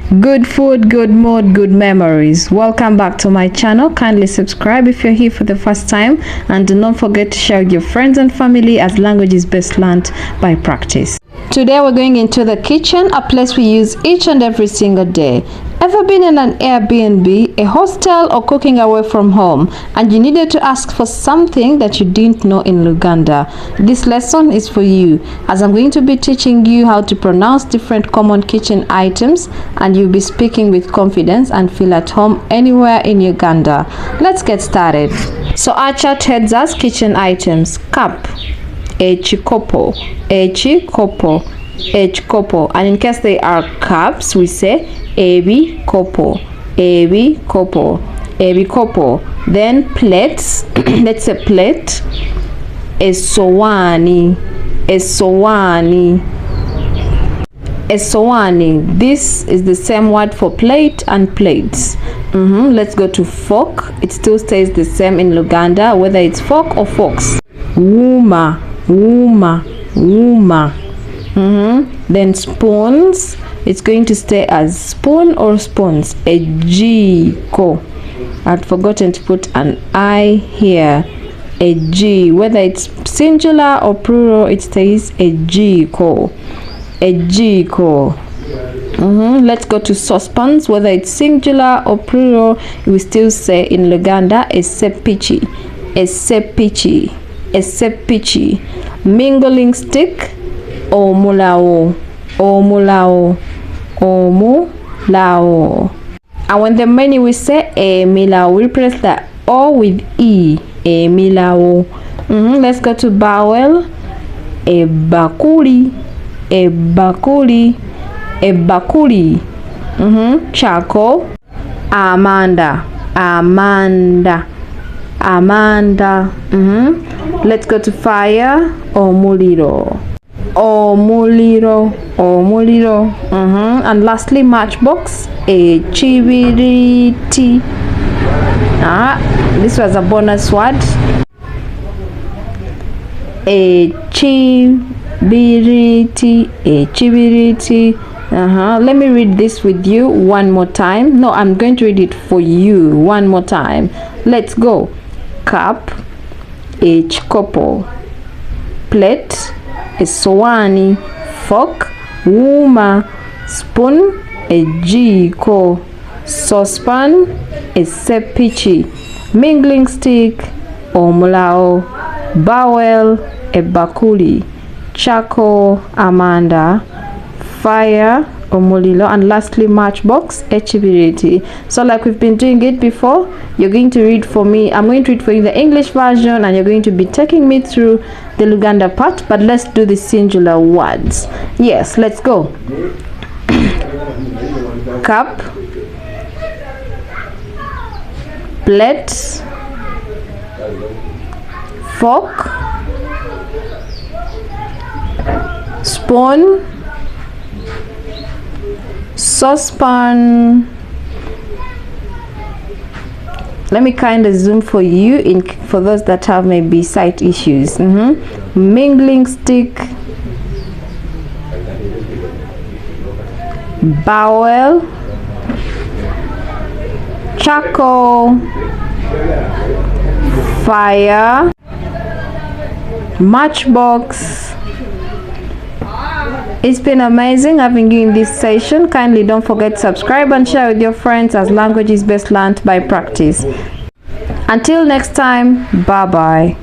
Good food, good mood, good memories. Welcome back to my channel. Kindly subscribe if you're here for the first time, and do not forget to share with your friends and family, as language is best learned by practice. Today we're going into the kitchen, a place we use each and every single day. Ever been in an Airbnb, a hostel, or cooking away from home, and you needed to ask for something that you didn't know in Luganda? This lesson is for you, as I'm going to be teaching you how to pronounce different common kitchen items, and you'll be speaking with confidence and feel at home anywhere in Uganda. Let's get started. So our chart heads us kitchen items: cup, echikopo, echikopo, echikopo, and in case they are cups, we say ebi kopo, ebi kopo, ebi kopo. Then plates, let's say plate, esowani, esowani, esowani. This is the same word for plate and plates. Let's go to fork. It still stays the same in Luganda, whether it's fork or forks. Wuma, wuma, wuma. Then spoons, it's going to stay as spoon or spoons. Ejiko. I'd forgotten to put an I here. Eji, whether it's singular or plural, it stays ejiko. Ejiko. Let's go to saucepans. Whether it's singular or plural, we still say in Luganda esepichi, esepichi, esepichi. Mingling stick, omulao, omulao, omulao. And when the menu we say emilao, we replace the O with E, emilao. Let's go to bowel, ebakuli, ebakuli, ebakuli. Charcoal, amanda, amanda, amanda. Let's go to fire, omuliro, omuliro, omuliro. And lastly, matchbox, a chibiriti. This was a bonus word. A chibiriti, a chibiriti. Let me read this with you one more time. No, I'm going to read it for you one more time. Let's go. Cup, echikopo. Plate, esowani. Fork, wuma. Spoon, ejiko. Saucepan, esepichi. Mingling stick, omulao. Bowel, ebakuli. Charcoal, amanda. Fire, omulilo. And lastly, matchbox, echibiriti. So like we've been doing it before, you're going to read for me. I'm going to read for you the English version, and you're going to be taking me through the Luganda part. But let's do the singular words. Yes, let's go. Cup, plate, fork, spoon, saucepan. Let me kind of zoom for you, for those that have maybe sight issues. Mingling stick, bowel, charcoal, fire, matchbox. It's been amazing having you in this session. Kindly don't forget to subscribe and share with your friends, as language is best learned by practice. Until next time, bye bye.